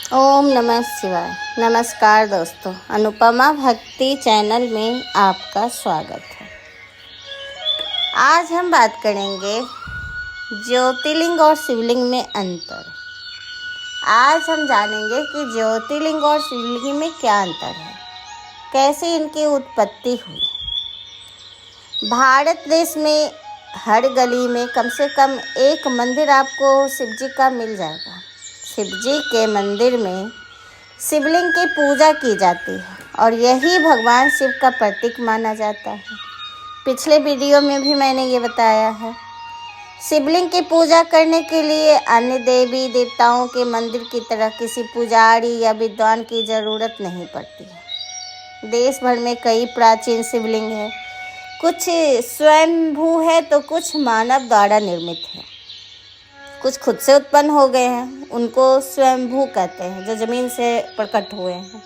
ओम नमः शिवाय। नमस्कार दोस्तों, अनुपमा भक्ति चैनल में आपका स्वागत है। आज हम बात करेंगे ज्योतिर्लिंग और शिवलिंग में अंतर। आज हम जानेंगे कि ज्योतिर्लिंग और शिवलिंग में क्या अंतर है, कैसे इनकी उत्पत्ति हुई। भारत देश में हर गली में कम से कम एक मंदिर आपको शिव जी का मिल जाएगा। शिव जी के मंदिर में शिवलिंग की पूजा की जाती है और यही भगवान शिव का प्रतीक माना जाता है। पिछले वीडियो में भी मैंने ये बताया है। शिवलिंग की पूजा करने के लिए अन्य देवी देवताओं के मंदिर की तरह किसी पुजारी या विद्वान की ज़रूरत नहीं पड़ती है। देश भर में कई प्राचीन शिवलिंग हैं। कुछ स्वयंभू है तो कुछ मानव द्वारा निर्मित है। कुछ खुद से उत्पन्न हो गए हैं, उनको स्वयंभू कहते हैं, जो ज़मीन से प्रकट हुए हैं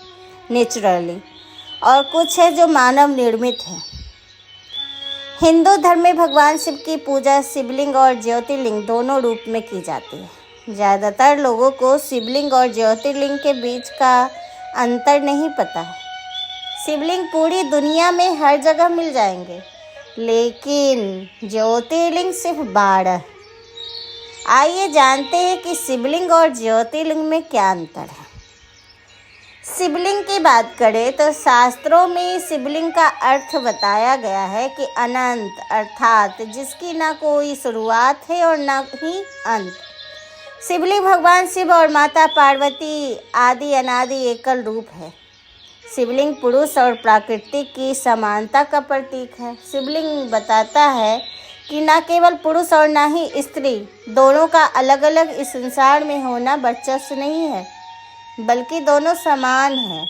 नेचुरली, और कुछ है जो मानव निर्मित है। हिंदू धर्म में भगवान शिव की पूजा शिवलिंग और ज्योतिर्लिंग दोनों रूप में की जाती है। ज़्यादातर लोगों को शिवलिंग और ज्योतिर्लिंग के बीच का अंतर नहीं पता है। शिवलिंग पूरी दुनिया में हर जगह मिल जाएंगे, लेकिन ज्योतिर्लिंग सिर्फ 12। आइए जानते हैं कि शिवलिंग और ज्योतिर्लिंग में क्या अंतर है। शिवलिंग की बात करें तो शास्त्रों में शिवलिंग का अर्थ बताया गया है कि अनंत, अर्थात जिसकी ना कोई शुरुआत है और ना ही अंत। शिवलिंग भगवान शिव और माता पार्वती आदि अनादि एकल रूप है। शिवलिंग पुरुष और प्रकृति की समानता का प्रतीक है। शिवलिंग बताता है कि न केवल पुरुष और न ही स्त्री दोनों का अलग अलग इस संसार में होना वर्चस्व नहीं है, बल्कि दोनों समान हैं।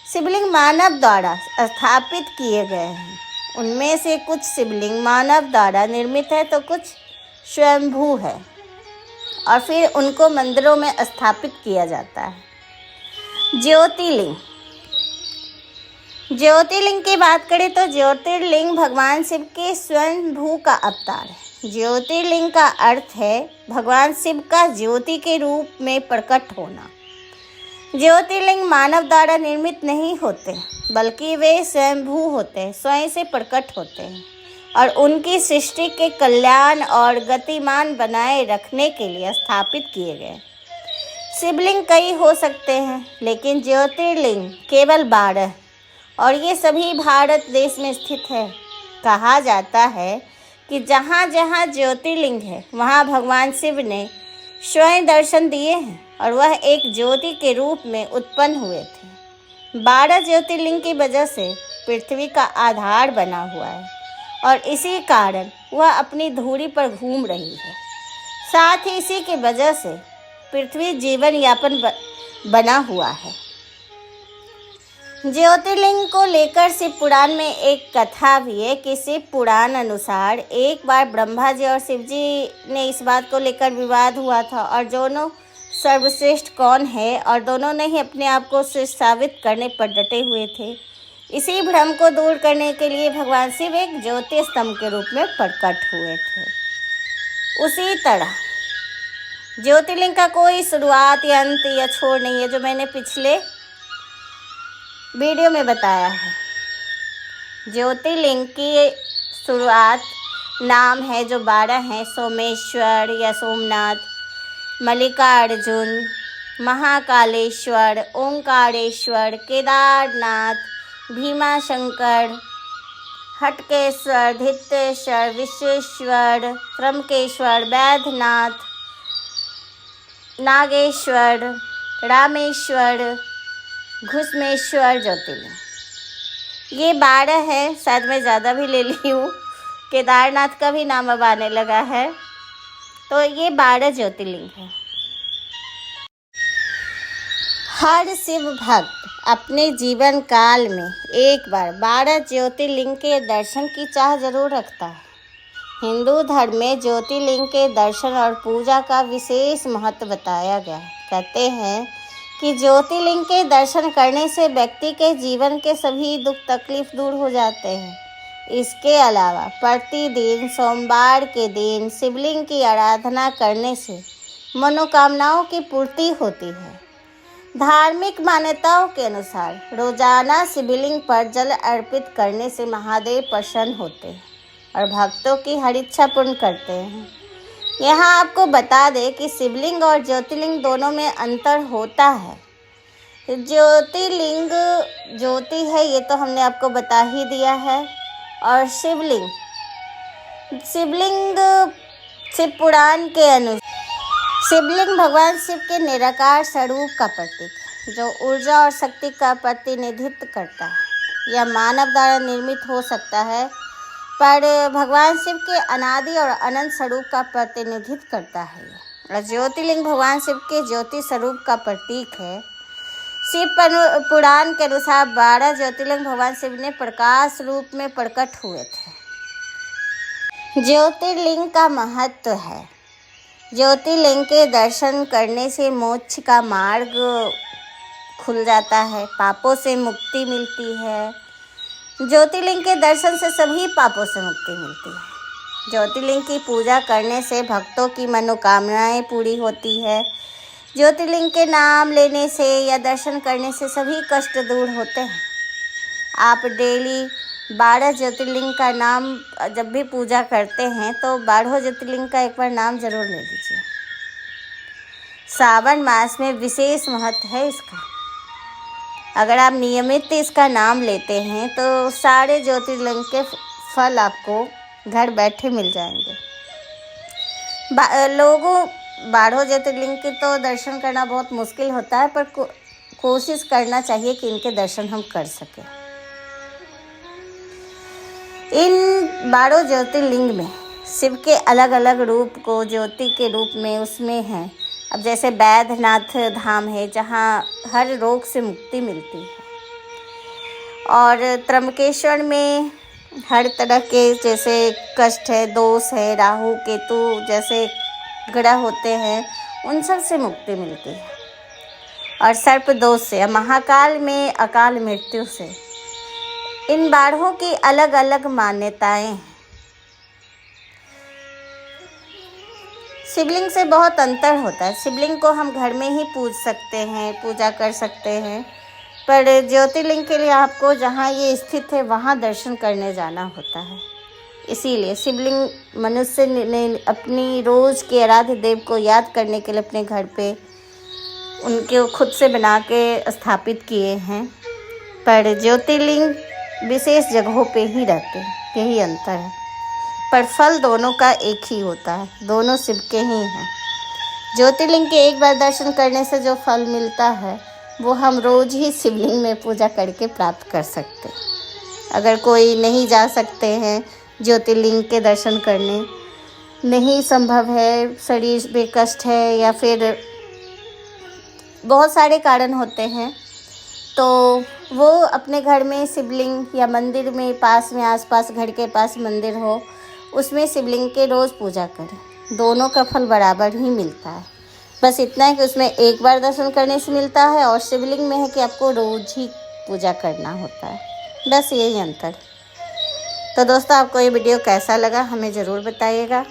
शिवलिंग मानव द्वारा स्थापित किए गए हैं। उनमें से कुछ शिवलिंग मानव द्वारा निर्मित है तो कुछ स्वयंभू है और फिर उनको मंदिरों में स्थापित किया जाता है। ज्योतिर्लिंग की बात करें तो ज्योतिर्लिंग भगवान शिव के स्वयंभू का अवतार है। ज्योतिर्लिंग का अर्थ है भगवान शिव का ज्योति के रूप में प्रकट होना। ज्योतिर्लिंग मानव द्वारा निर्मित नहीं होते, बल्कि वे स्वयंभू होते हैं, स्वयं से प्रकट होते हैं और उनकी सृष्टि के कल्याण और गतिमान बनाए रखने के लिए स्थापित किए गए। शिवलिंग कई हो सकते हैं, लेकिन ज्योतिर्लिंग केवल 12 और ये सभी भारत देश में स्थित है। कहा जाता है कि जहाँ जहाँ ज्योतिर्लिंग है वहाँ भगवान शिव ने स्वयं दर्शन दिए हैं और वह एक ज्योति के रूप में उत्पन्न हुए थे। 12 ज्योतिर्लिंग की वजह से पृथ्वी का आधार बना हुआ है और इसी कारण वह अपनी धुरी पर घूम रही है। साथ ही इसी की वजह से पृथ्वी जीवन यापन बना हुआ है। ज्योतिर्लिंग को लेकर शिव पुराण में एक कथा भी है कि शिव पुराण अनुसार एक बार ब्रह्मा जी और शिव जी ने इस बात को लेकर विवाद हुआ था और दोनों सर्वश्रेष्ठ कौन है, और दोनों ने ही अपने आप को श्रेष्ठ साबित करने पर डटे हुए थे। इसी भ्रम को दूर करने के लिए भगवान शिव एक ज्योति स्तंभ के रूप में प्रकट हुए थे। उसी तरह ज्योतिर्लिंग का कोई शुरुआत या अंत या छोर नहीं है, जो मैंने पिछले वीडियो में बताया है। ज्योतिर्लिंग की शुरुआत नाम है जो 12 हैं: सोमेश्वर या सोमनाथ, मल्लिकार्जुन, महाकालेश्वर, ओंकारेश्वर, केदारनाथ, भीमाशंकर, हटकेश्वर, धित्तेश्वर, विश्वेश्वर, त्र्यंबकेश्वर, वैद्यनाथ, नागेश्वर, रामेश्वर, घुसमेश्वर ज्योतिर्लिंग। ये 12 है। शायद मैं ज़्यादा भी ले ली हूँ। केदारनाथ का भी नाम अब आने लगा है। तो ये 12 ज्योतिर्लिंग है। हर शिव भक्त अपने जीवन काल में एक बार 12 ज्योतिर्लिंग के दर्शन की चाह जरूर रखता है। हिंदू धर्म में ज्योतिर्लिंग के दर्शन और पूजा का विशेष महत्व बताया गया है। कहते हैं कि ज्योतिर्लिंग के दर्शन करने से व्यक्ति के जीवन के सभी दुख तकलीफ दूर हो जाते हैं। इसके अलावा प्रतिदिन सोमवार के दिन शिवलिंग की आराधना करने से मनोकामनाओं की पूर्ति होती है। धार्मिक मान्यताओं के अनुसार रोजाना शिवलिंग पर जल अर्पित करने से महादेव प्रसन्न होते हैं और भक्तों की हर इच्छा पूर्ण करते हैं। यहाँ आपको बता दें कि शिवलिंग और ज्योतिर्लिंग दोनों में अंतर होता है। ज्योतिर्लिंग ज्योति है, ये तो हमने आपको बता ही दिया है। और शिवलिंग शिव पुराण के अनुसार शिवलिंग भगवान शिव के निराकार स्वरूप का प्रतीक है, जो ऊर्जा और शक्ति का प्रतिनिधित्व करता है। यह मानव द्वारा निर्मित हो सकता है, पर भगवान शिव के अनादि और अनंत स्वरूप का प्रतिनिधित्व करता है। और ज्योतिर्लिंग भगवान शिव के ज्योति स्वरूप का प्रतीक है। शिव पुराण के अनुसार 12 ज्योतिर्लिंग भगवान शिव ने प्रकाश रूप में प्रकट हुए थे। ज्योतिर्लिंग का महत्व है। ज्योतिर्लिंग के दर्शन करने से मोक्ष का मार्ग खुल जाता है, पापों से मुक्ति मिलती है। ज्योतिर्लिंग के दर्शन से सभी पापों से मुक्ति मिलती है। ज्योतिर्लिंग की पूजा करने से भक्तों की मनोकामनाएं पूरी होती है। ज्योतिर्लिंग के नाम लेने से या दर्शन करने से सभी कष्ट दूर होते हैं। आप डेली 12 ज्योतिर्लिंग का नाम जब भी पूजा करते हैं तो 12 ज्योतिर्लिंग का एक बार नाम जरूर ले लीजिए। सावन मास में विशेष महत्व है इसका। अगर आप नियमित इसका नाम लेते हैं तो सारे ज्योतिर्लिंग के फल आपको घर बैठे मिल जाएंगे। लोगों 12 ज्योतिर्लिंग के तो दर्शन करना बहुत मुश्किल होता है, पर कोशिश करना चाहिए कि इनके दर्शन हम कर सकें। इन 12 ज्योतिर्लिंग में शिव के अलग अलग रूप को ज्योति के रूप में उसमें हैं। अब जैसे बैद्यनाथ धाम है, जहाँ हर रोग से मुक्ति मिलती है। और त्र्यंबकेश्वर में हर तरह के जैसे कष्ट है, दोष है, राहु केतु जैसे ग्रह होते हैं, उन सब से मुक्ति मिलती है। और सर्प दोष से, महाकाल में अकाल मृत्यु से। इन 12 की अलग अलग मान्यताएं हैं। शिवलिंग से बहुत अंतर होता है। शिवलिंग को हम घर में ही पूज सकते हैं, पूजा कर सकते हैं, पर ज्योतिर्लिंग के लिए आपको जहाँ ये स्थित है वहाँ दर्शन करने जाना होता है। इसीलिए शिवलिंग मनुष्य ने अपनी रोज़ के आराध्य देव को याद करने के लिए अपने घर पे उनके खुद से बना के स्थापित किए हैं, पर ज्योतिर्लिंग विशेष जगहों पे ही रहते हैं। यही अंतर है, पर फल दोनों का एक ही होता है, दोनों शिव के ही हैं। ज्योतिर्लिंग के एक बार दर्शन करने से जो फल मिलता है वो हम रोज़ ही शिवलिंग में पूजा करके प्राप्त कर सकते हैं। अगर कोई नहीं जा सकते हैं ज्योतिर्लिंग के दर्शन करने, नहीं संभव है, शरीर में कष्ट है या फिर बहुत सारे कारण होते हैं, तो वो अपने घर में शिवलिंग या मंदिर में पास में आसपास घर के पास मंदिर हो, उसमें शिवलिंग के रोज़ पूजा करें। दोनों का फल बराबर ही मिलता है। बस इतना है कि उसमें एक बार दर्शन करने से मिलता है और शिवलिंग में है कि आपको रोज़ ही पूजा करना होता है। बस यही अंतर। तो दोस्तों, आपको ये वीडियो कैसा लगा हमें ज़रूर बताइएगा।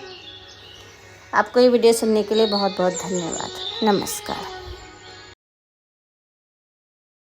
आपको ये वीडियो सुनने के लिए बहुत बहुत धन्यवाद। नमस्कार।